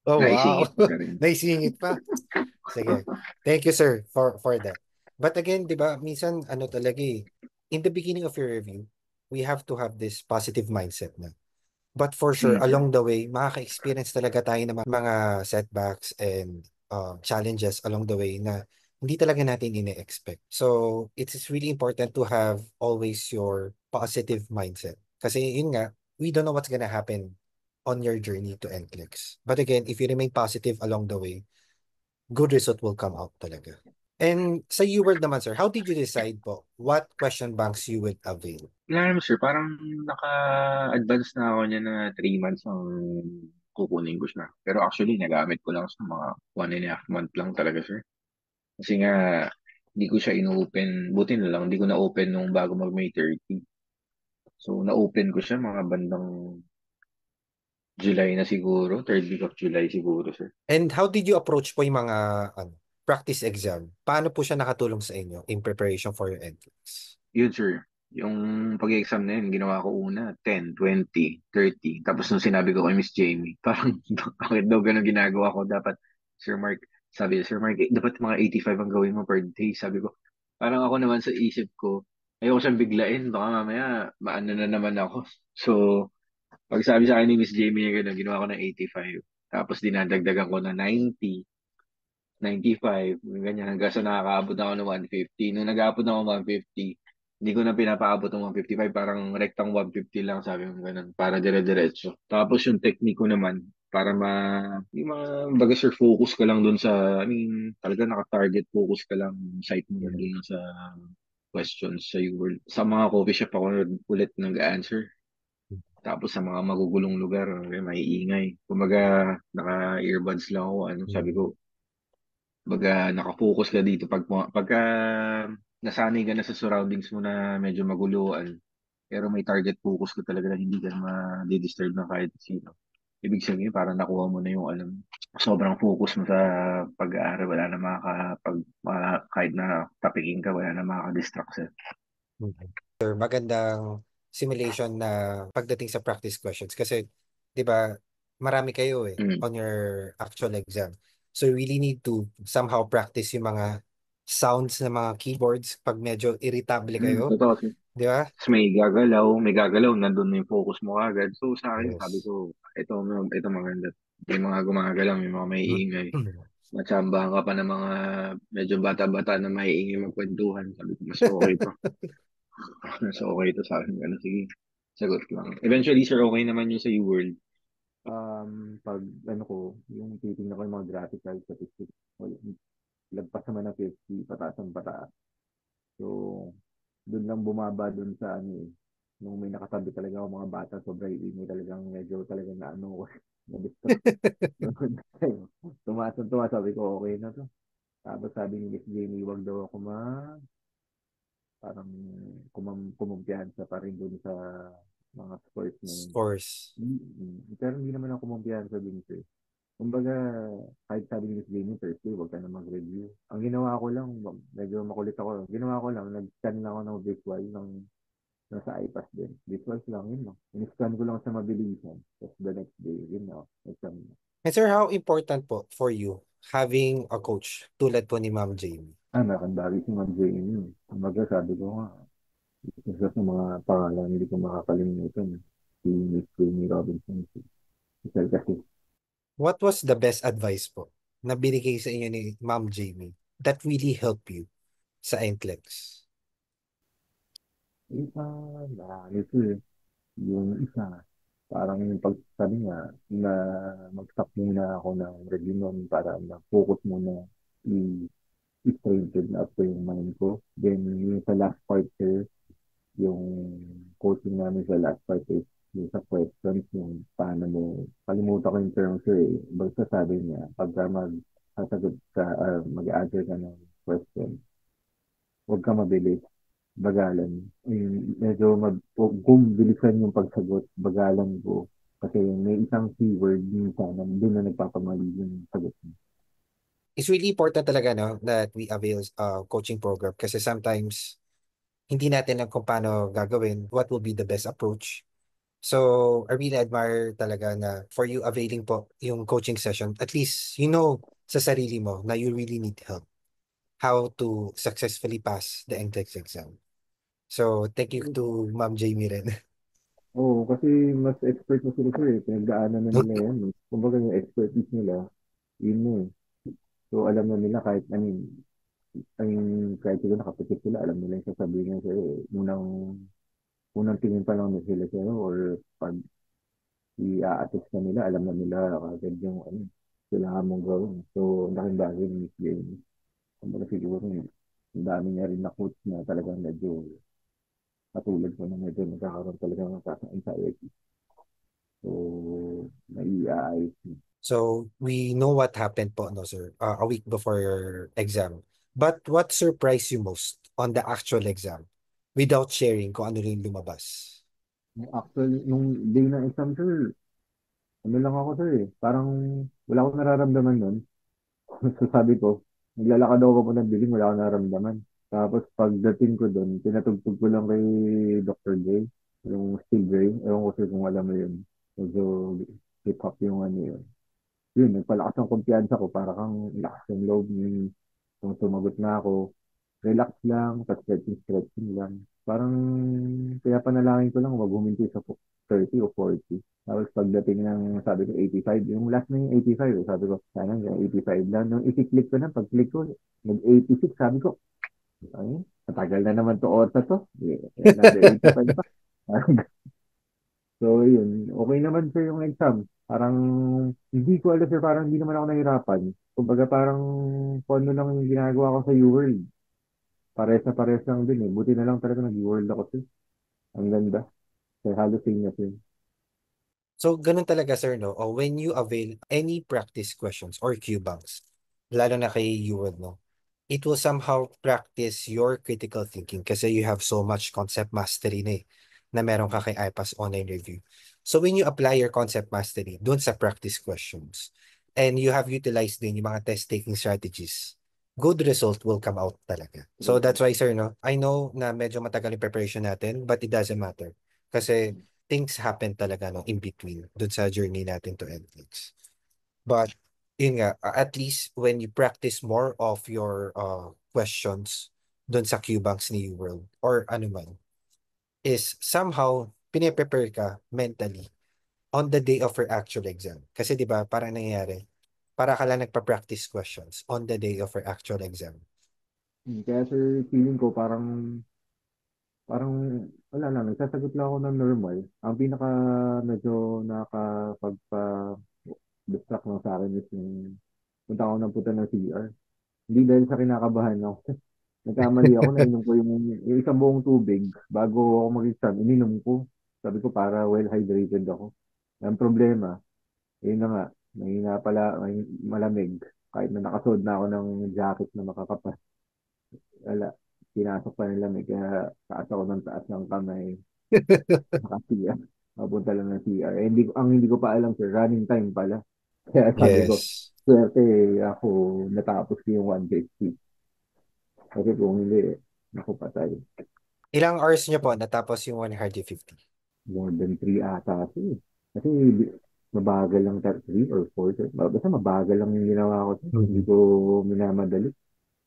Oh, wow. Naisingit ko siya rin. Naisingit pa. Sige. Thank you, sir, for that. But again, 'di ba, minsan ano talaga in the beginning of your review, we have to have this positive mindset na. But for sure, Sir. along the way, makaka-experience talaga tayo ng mga setbacks and challenges along the way na hindi talaga natin ine-expect. So, it is really important to have always your positive mindset. Kasi yun nga, we don't know what's gonna happen on your journey to NCLEX. But again, if you remain positive along the way, good result will come out talaga. And sa UWorld naman, sir, how did you decide po what question banks you would avail? Wala naman sir, parang naka-advance na ako niya na 3 months ang kukunin ko siya. Pero actually, nagamit ko lang sa mga 1.5 month lang talaga sir. Kasi nga, hindi ko siya in-open. Buti na lang, hindi ko na-open nung bago mag-May 30. So, na-open ko siya mga bandang July na siguro, third week of July siguro sir. And how did you approach po yung mga practice exam? Paano po siya nakatulong sa inyo in preparation for your NCLEX? Yun sir, yung pag-exam na yun, ginawa ko una, 10, 20, 30. Tapos nung sinabi ko kay Miss Jamie, parang bakit daw ganun ginagawa ko? Dapat, Sir Mark, sabi niya, Sir Mark, dapat mga 85 ang gawin mo per day. Sabi ko, parang ako naman sa isip ko, ayoko siyang biglain, baka mamaya maano na naman ako. So, pag sabi sa akin ni Miss Jamie na gano'n, ginawa ko ng 85. Tapos dinadagdagan ko na 90. 95, ganyan, hanggang sa nakakaabot ako ng 150. Nung nag-aabot ako ng 150, hindi ko na pinapaabot ng 155, parang rektang 150 lang, sabi ko ganun, para dire-diretso. Tapos yung technique ko naman, para yung mga, baga sir, focus ka lang dun sa, talaga naka-target, focus ka lang, sight mo lang dun sa questions sa UWorld. Sa mga coffee shop ako ulit nag-answer. Tapos sa mga magugulong lugar, may ingay. Kumbaga, naka-earbuds lang ako, sabi Mm. ko, baga nakafocus ka dito pagka nasanay ka na sa surroundings mo na medyo maguluan pero may target focus ka talaga na hindi ka ma-disturb ng kahit sino. Ibig sabihin parang nakuha mo na yung sobrang focus mo sa pag-aaral, wala na kahit na tapikin ka, wala na makaka-distract sa'yo. Mhm. Sir, magandang simulation na pagdating sa practice questions kasi 'di ba marami kayo Mm. on your actual exam. So you really need to somehow practice yung mga sounds ng mga keyboards pag medyo irritable kayo, Totoo. 'di ba? Tapos may gagalaw, nandun na yung focus mo agad. So sa akin, sabi Yes. ko, ito maganda. May mga gumagalaw, may mga may ingay. Mm. Matsambahan ka pa ng mga medyo bata-bata na maiingay magkwentuhan. Sabi ko, mas okay to. Mas okay to sa akin. Ano, sige, sagot lang. Eventually, sir, okay naman yung sa U-World. Pag ano ko, yung titingnan ko yung mga graphical statistics, lagpas naman ng 50, pataas ang pataas. So, doon lang bumaba doon sa ano eh. nung may nakatabi talaga ako mga bata, sobrang ingay talagang medyo talaga na ano ko, na-disturb. Tumaas ng tumaas, sabi ko, okay na to. Tapos sabi ni Miss Jamie, wag daw ako parang kumumpiyansa pa rin dun sa mga sports na yun. Scores. Pero hindi naman ako kumumpiyansa dun, sir. Kumbaga, kahit sabi ni Miss Jamie, Thursday, wag ka na mag-review. Ang ginawa ko lang, medyo makulit ako. Ginawa ko lang, nag-scan lang ako ng visual ng nasa iPass din. Visuals lang, yun lang. In-scan ko lang sa mabilisan. Tapos the next day, yun na, exam na. And sir, how important po for you having a coach tulad po ni Ma'am Jamie? Nakandari si Ma'am Jamie. Kumbaga, sabi ko nga, isa sa mga pangalan hindi ko makakalimutan. Si Miss Jamie Robinson. Isa kasi, What was the best advice po na binigay sa inyo ni Ma'am Jamie that really helped you sa NCLEX? isa, marami ko eh. Yung isa, parang yung pagsabi niya na mag-stop muna ako ng review nun para mag-focus muna i-strengthen up ko yung mind ko. Then, yung sa last part, sir, yung coaching namin sa last part is yung sa questions, yung paano mo, kalimutan ko yung term, sir, eh. Basta sabi niya, pagka sasagot ka, mag-answer ka ng question, huwag ka mabilis, bagalan. Medyo kung bilisan yung pagsagot, bagalan ko. Kasi may isang keyword minsan na doon na nagpapamali yung sagot mo. It's really important talaga no that we avail coaching program kasi sometimes hindi natin alam kung paano gagawin, what will be the best approach. So, I really admire talaga na for you availing po yung coaching session, at least you know sa sarili mo na you really need help how to successfully pass the NCLEX exam. So, thank you to Ma'am Jamie rin. Oo, kasi mas expert na sila sir eh. Pinagdaanan na nila yan eh. Kumbaga yung expertise nila, yun na eh. So alam na nila kahit kahit sila nakaputik sila, alam nila yung sasabihin niya sa'yo eh. Unang tingin pa lang na sila sa'yo or pag i-a-attest na nila, alam na nila agad yung kailangan mong gawin. So, laking bagay ni Miss Jamie. Kumbaga siguro, ang dami niya rin na coach na talagang medyo katulad ko na medyo nagkakaroon talaga ng anxiety. So, naiaayos niya. So, we know what happened po, no, sir, a week before your exam. But what surprised you most on the actual exam without sharing kung ano rin lumabas? Actually, nung day ng exam, sir, ano lang ako, sir, eh. Parang wala akong nararamdaman nun. So sabi ko, naglalakad ako pa ng biling, wala akong nararamdaman. Tapos pagdating ko doon, pinatugtog ko lang kay Dr. J, yung Steel Gray. Ewan ko sir kung alam mo yun. Medyo hip-hop yung ano yun. Yun, nagpalakas ang kumpiyansa ko para kang lakas ng loob. Kung sumagot na ako, relax lang, tapos stretching lang. Parang kaya panalangin ko lang wag huminto sa 30 o 40. Tapos pagdating ng sabi ko 85, yung last na yung 85, sabi ko sana yung 85 lang. Nung i-click ko na, pag-click ko, nag-86, sabi ko, ay, matagal na naman to oras na to. Another 85 pa. So, yun. Okay naman sir yung exam. Parang, hindi ko alam sir, parang hindi naman ako nahirapan. Kumbaga parang, kung ano lang yung ginagawa ko sa UWorld. Pares na pares lang din eh. Buti na lang talaga nag-UWorld ako sir. Ang ganda. Kaya halos same na sir. So, ganun talaga, sir, no? O when you avail any practice questions or Q banks, lalo na kay UWorld, no? It will somehow practice your critical thinking kasi you have so much concept mastery na meron ka kay IPAS online review. So when you apply your concept mastery dun sa practice questions and you have utilized din yung mga test-taking strategies, good result will come out talaga. So that's why, sir, no? I know na medyo matagal yung preparation natin, but it doesn't matter. Kasi things happen talaga no, in between dun sa journey natin to NCLEX. But yun nga, at least when you practice more of your questions doon sa Q-Banks ni World or ano man, is somehow pine-prepare ka mentally on the day of your actual exam. Kasi 'di ba, parang nangyayari, para ka lang nagpa-practice questions on the day of your actual exam. Kaya sir, feeling ko parang, wala lang, nagsasagot lang ako ng normal. Ang pinaka medyo nakakapagpa-distract lang sa akin is yung punta ako ng punta ng CR. Hindi dahil sa kinakabahan ako. Nagkamali ako, nainom ko yung isang buong tubig bago ako mag-exam, ininom ko. Sabi ko para well hydrated ako. Ang problema, yun na nga, mahina pala, malamig. Kahit na nakasuot na ako ng jacket na makakapal. Wala, pinasok pa ng lamig. Kaya taas ako ng taas ng kamay. Naka-CR. Mapunta lang ng CR. Eh, hindi ko pa alam, sir, running time pala. Kaya sabi ko, Yes. swerte ako natapos ko yung 150. Kasi kung hindi, ako patay. Ilang hours niyo po natapos yung 150? More than 3 ata kasi. Kasi mabagal lang 3 or 4. Basta mabagal lang yung ginawa ko. Hindi Mhm. ko minamadali.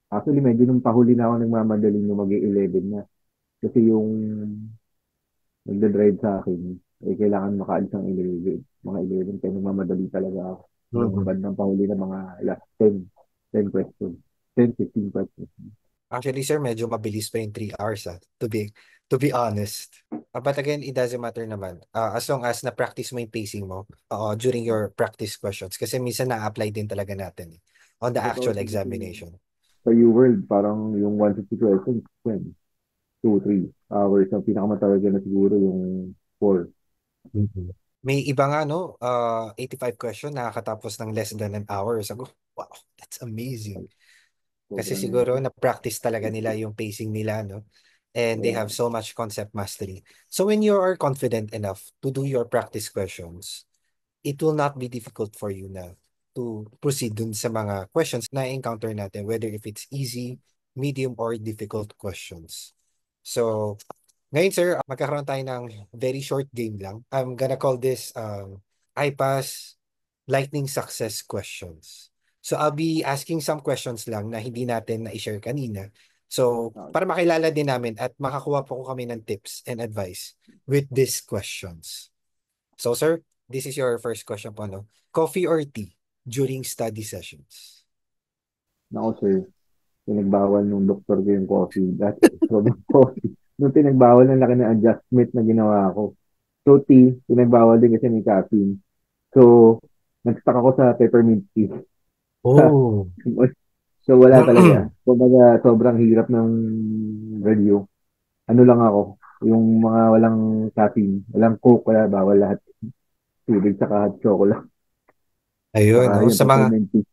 Actually, medyo nung pahuli na ako nagmamadali yung mag-11 na. Kasi yung nagda-drive sa akin, eh, kailangan makaalis ng 11. Mga 11, kaya nagmamadali talaga ako. Yung Mhm. bandang pahuli na mga last 10 questions. 10, 15 questions. Actually, sir, medyo mabilis pa yung 3 hours, to be honest. But again, it doesn't matter naman. As long as na-practice mo yung pacing mo during your practice questions. Kasi minsan na-apply din talaga natin on the Totoo actual siya kasi examination. sa U-World, parang yung 150 questions, 2, 3 hours. Ang pinakamatagal na siguro yung 4. Mhm. May iba nga, no? 85 question, nakakatapos ng less than an hour. Sabi ko, wow, that's amazing. Kasi Sobrang siguro na-practice talaga nila yung pacing nila, no? And they kaya have so much concept mastery. So when you are confident enough to do your practice questions, it will not be difficult for you na to proceed dun sa mga questions na encounter natin, whether if it's easy, medium, or difficult questions. So, ngayon sir, magkakaroon tayo ng very short game lang. I'm gonna call this iPass lightning success questions. So I'll be asking some questions lang na hindi natin na-share kanina. So ah, para makilala din namin at makakuha po ko kami ng tips and advice with these questions. So sir, this is your first question po, no? Coffee or tea during study sessions? nako sir, pinagbawal nung doktor ko yung coffee. Dati, sobrang coffee. Nung pinagbawal, ang laki ng adjustment na ginawa ko. So, tea, pinagbawal din kasi may caffeine. So, nag-stuck ako sa peppermint tea. Oh. So, wala talaga. Kumbaga, sobrang hirap ng review. Ano lang ako, yung mga walang caffeine, walang coke, wala bawal lahat. Tubig, saka hot chocolate, Ayun, saka no? yung Sa mga peppermint tea.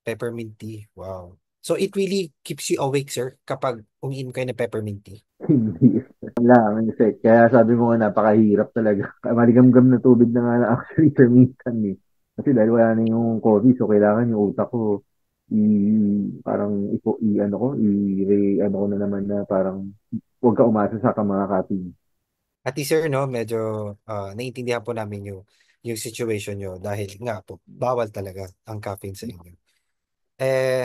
peppermint tea. Wow. So it really keeps you awake, sir, kapag umiinom kayo ng peppermint tea. Hindi. Wala ang effect. Kaya sabi mo nga, napakahirap talaga. Maligam-gam na tubig na nga na actually minsan eh. Kasi dahil wala na yung coffee, so kailangan yung utak ko i parang ano ko, ano ko na naman na parang huwag ka umasa sa mga caffeine. At least, sir, no, medyo naiintindihan po namin yung situation nyo dahil nga po, bawal talaga ang caffeine sa inyo.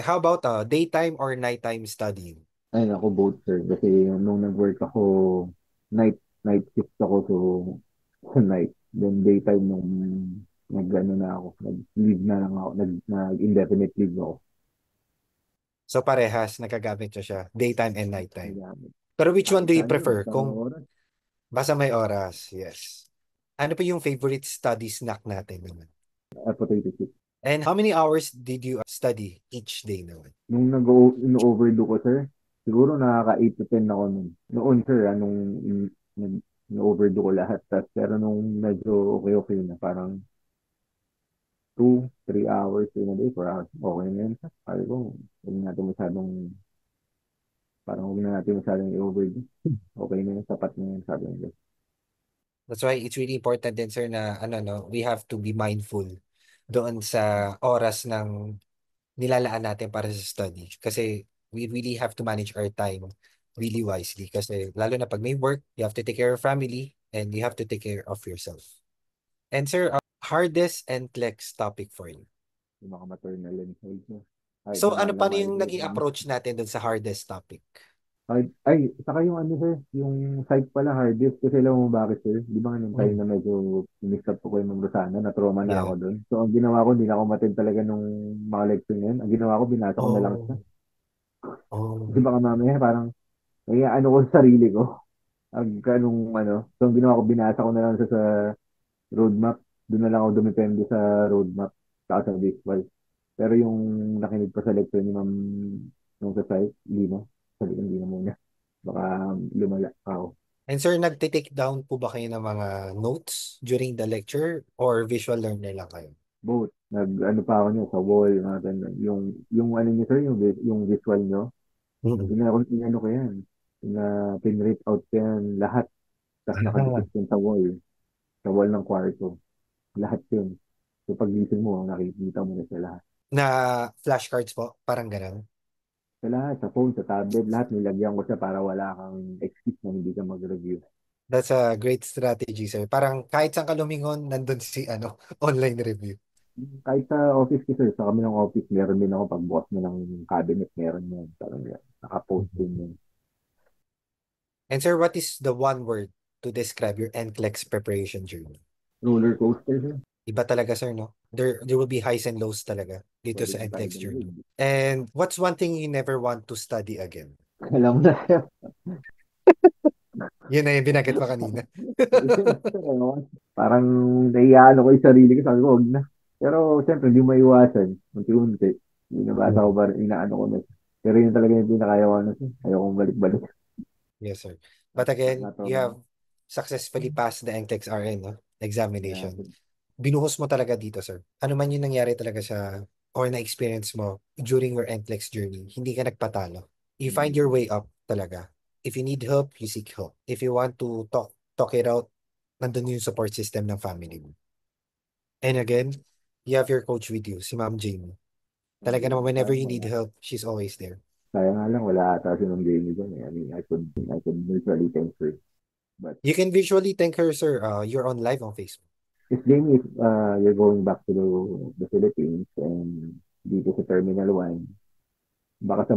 How about daytime or nighttime studying? Ayun ako both sir. Kasi nung nag-work ako, night shift ako, so sa night. Then daytime nung nag-ano na ako, nag-leave na lang ako, nag-indefinite leave ako. So parehas, nagagamit nyo siya, daytime and nighttime. Nagamit. Pero which one Kahit do you saan sir, prefer? basta may Kung oras. basta may oras, yes. Ano pa yung favorite study snack natin naman? Potato chip. And how many hours did you study each day naman? Nung nag-overdo ko, sir, siguro nakaka 8 to 10 ako nun. Noon, sir, na-overdo ko lahat. Pero nung medyo okay na, parang 2, 3 hours in a day, 4 hours, okay na yun. Sabi ko, huwag natin masyadong, parang huwag na natin masyadong i-overdo. Okay na yun, sapat na yun, sabi ko. That's why it's really important din, sir, na no, we have to be mindful doon sa oras ng nilalaan natin para sa study. Kasi we really have to manage our time really wisely. Kasi lalo na pag may work, you have to take care of family and you have to take care of yourself. And sir, hardest and flex topic for you. Yung mga maternal and health niya. Kahit So na ano lang pa yung makikita naging mo. approach natin doon sa hardest topic? Saka yung ano sir, yung psych pala hard disk. Kasi alam mo bakit sir? Di ba nga nung time Mm. na medyo miss up ko yung Rosana, na trauma na Yeah. ako doon. So ang ginawa ko, hindi na ako matid talaga nung mga lecture na yun. Ang ginawa ko, binasa ko na lang siya. Oh. Oh. Kasi baka mamaya parang, may ano ko sa sarili ko. Anong ano. So ang ginawa ko, binasa ko na lang siya sa roadmap. Doon na lang ako dumipende sa roadmap. Saka sa visual. Pero yung nakinig pa sa lecture ni ma'am nung sa site, hindi na. sabi ko, hindi na muna. Baka lumala pa ako. And sir, nagtitake down po ba kayo ng mga notes during the lecture or visual learner lang kayo? Both. Ano pa ako niya sa wall, mga ganun. Yung ano niyo sir, yung visual niyo, Mm-mm. inano ko yan. Pinrate out ko yan lahat. Tapos Ah, nakadikit yun sa wall ng kwarto. Lahat yun. So pagising mo, nakikita mo na sa lahat. na flashcards po, parang ganun. Sa lahat, sa phone, sa tablet, lahat nilagyan ko siya para wala kang excuse na hindi ka mag-review. That's a great strategy, sir. Parang kahit saan ka lumingon, nandun si online review. Kahit sa office ko sir, sa kami ng office, meron din ako pagbukas mo ng cabinet, meron yan. Parang yan. Naka-post Mhm. din yan. And sir, what is the one word to describe your NCLEX preparation journey? Roller coaster sir. Iba talaga, sir, no? There will be highs and lows talaga dito Pwede sa na tayo NCLEX journey. dun. And what's one thing you never want to study again? Alam mo na sir. Yun na yung binanggit mo kanina. Parang naiyaano ko yung sarili ko, sabi ko, huwag na. Pero siyempre, hindi maiwasan. Unti-unti. Binabasa ko Mhm. ba, inaano ko na. Pero yun talaga yung pinakayaw na siya. Ayaw kong balik-balik. Yes, sir. But again, you Natural. have successfully passed the NCLEX RN, no? Yeah. Examination. Binuhos mo talaga dito, sir. Ano man yung nangyari talaga sa or na-experience mo during your NCLEX journey, hindi ka nagpatalo. You find your way up talaga. If you need help, you seek help. If you want to talk it out, nandun yung support system ng family mo. And again, you have your coach with you, si Ma'am Jamie. Talaga naman, whenever you need help, she's always there. Kaya nga lang, wala ata si Ma'am Jamie dyan. I mean, I could virtually thank her. But You can visually thank her, sir. You're on live on Facebook. if Jamie, if you're going back to the Philippines and dito sa Terminal 1, baka sa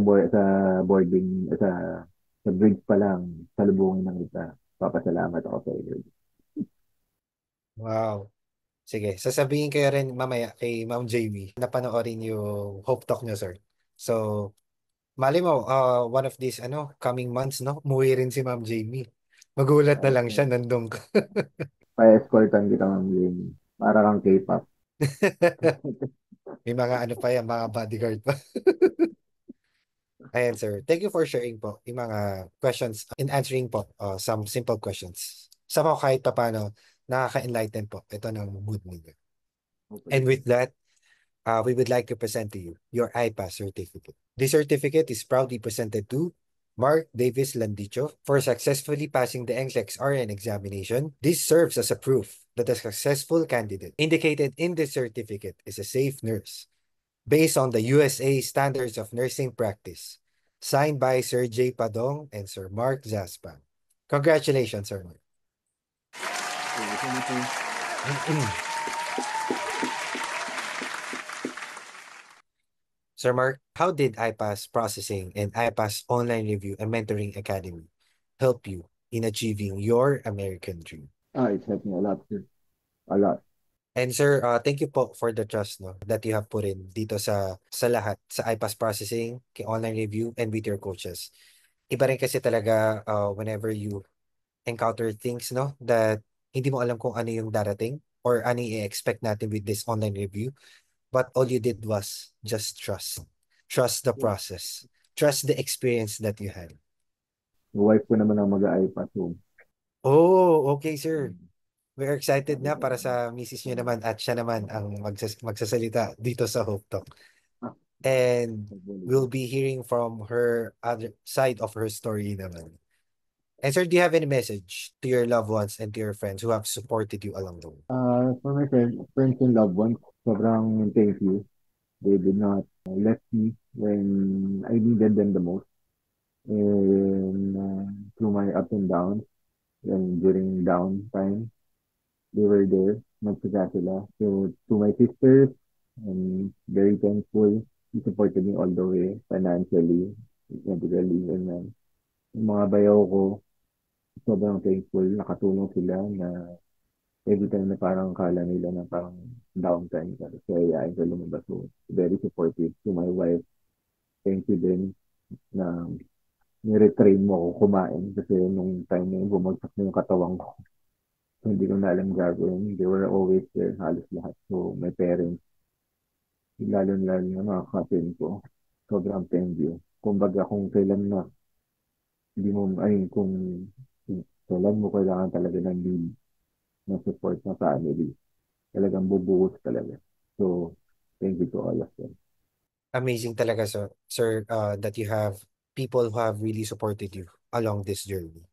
boarding, sa bridge pa lang, salubungin ng isa. Papasalamat ako sa iyo. Wow. Sige, sasabihin kayo rin mamaya kay Ma'am Jamie na panoorin yung Hope Talk niyo, sir. So, mali mo, one of these coming months, no? Umuwi rin si Ma'am Jamie. Magulat na lang siya, nandun ka. Pa-escortan kita, Ma'am Jamie. Para kang K-pop. May mga pa yan, mga bodyguard pa. Ayan, sir. Thank you for sharing po yung mga questions in answering po some simple questions. Somehow kahit pa paano, nakaka-enlighten po ito ng mood ninyo. And with that, we would like to present to you your IPAS certificate. This certificate is proudly presented to Mark Davis Landicho for successfully passing the NCLEX RN examination. This serves as a proof that a successful candidate indicated in this certificate is a safe nurse based on the USA Standards of Nursing Practice, signed by Sir J. Padong and Sir Mark Zaspan. Congratulations, Sir Mark. Sir Mark, how did IPAS Processing and IPAS Online Review and Mentoring Academy help you in achieving your American dream? It helped me a lot, sir. A lot. And sir, thank you po for the trust that you have put in dito sa lahat, sa IPAS Processing, kay Online Review, and with your coaches. Iba rin kasi talaga whenever you encounter things that hindi mo alam kung ano yung darating or ano yung i-expect natin with this online review. But all you did was just trust. Trust the Yeah. process. Trust the experience that you had. Yung wife ko naman ang mag-iPad. So, Oh, okay, sir. We're excited sabi na ko, para sa misis nyo naman at siya naman ang magsasalita dito sa Hope Talk. ah, And we'll nagvolleyball. be hearing from her other side of her story naman. And sir, do you have any message to your loved ones and to your friends who have supported you along the way? For my friends and loved ones, sobrang thank you. They did not left me when I needed them the most. And through my ups and downs, and during downtime, they were there. Nagsaga sila. So, to my sisters, I'm very thankful. They supported me all the way, financially, medically, and yung mga bayaw ko, sobrang thankful. Nakatulong sila na every time na parang kala nila na parang downtime ka. Kaya ayayin ko lumabas. So, very supportive. To my wife, thank you din na niretrain mo ako kumain kasi nung time na yun, bumagsak na yung katawan ko. So, hindi ko na alam gagawin. They were always there, halos lahat. So, my parents, lalo na mga cousin ko, sobrang thank you. Kumbaga kung kailan na hindi mo, kung kailan mo kailangan talaga ng lead, ng support ng family, talagang bubuhos talaga. So, thank you to all of them. Amazing talaga, sir, that you have people who have really supported you along this journey.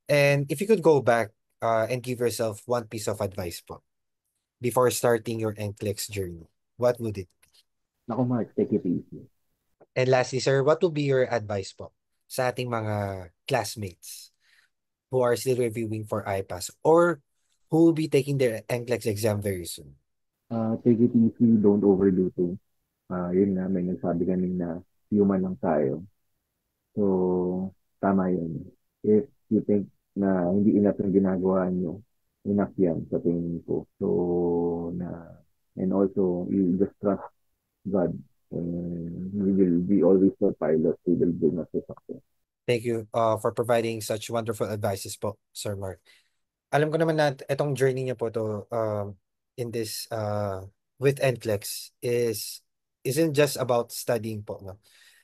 And if you could go back and give yourself one piece of advice po before starting your NCLEX journey, what would it? Naku, Mark, take it easy. And lastly, sir, what would be your advice po sa ating mga classmates who are still reviewing for IPAS or who will be taking their NCLEX exam very soon? Take it easy, don't overdo things. Yun nga, may nagsabi kanina, human lang tayo. So, tama yun. If you think na hindi enough yung ginagawa nyo, enough yan sa tingin ko. So, and also, you just trust God. And we will be always the pilot who will bring us to success. Thank you for providing such wonderful advices po, Sir Mark. Alam ko naman na itong journey niyo po to in this with NCLEX isn't just about studying po, no?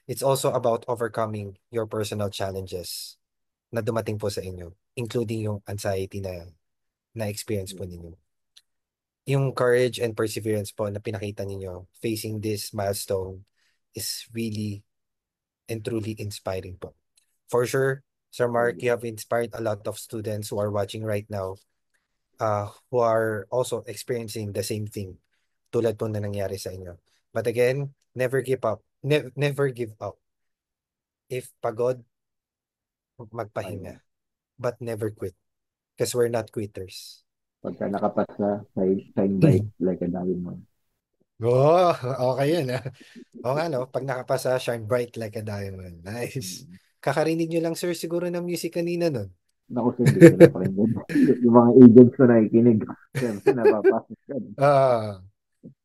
It's also about overcoming your personal challenges na dumating po sa inyo, including yung anxiety na experience po ninyo. Yung courage and perseverance po na pinakita ninyo facing this milestone is really and truly inspiring po. For sure, Sir Mark, you have inspired a lot of students who are watching right now who are also experiencing the same thing tulad po na nangyari sa inyo. But again, never give up. Never give up. If pagod, magpahinga. But never quit. Because we're not quitters. Pagka nakapasa, shine bright like a diamond. Oh, okay yun. Oo nga, no? Pag nakapasa, shine bright like a diamond. Nice. Kakarinig nyo lang, sir, siguro ng music kanina nun. Naku, sir, hindi ko napakinggan. Yung mga agents ko nakikinig. Siyempre, napapasok ka.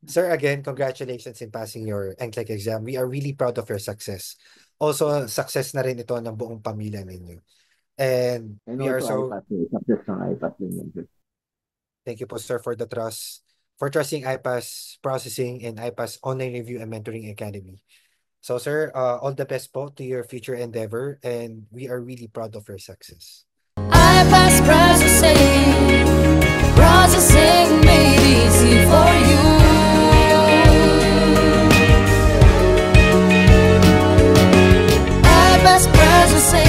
Sir, again, congratulations in passing your NCLEX exam. We are really proud of your success. Also, success na rin ito ng buong pamilya ninyo. And we are so... Success ng IPAS din yun, sir. Thank you po, sir, for the trust. For trusting IPAS Processing and IPAS Online Review and Mentoring Academy. So, sir, all the best po to your future endeavor, and we are really proud of your success. IPAS processing made easy for you. IPAS processing.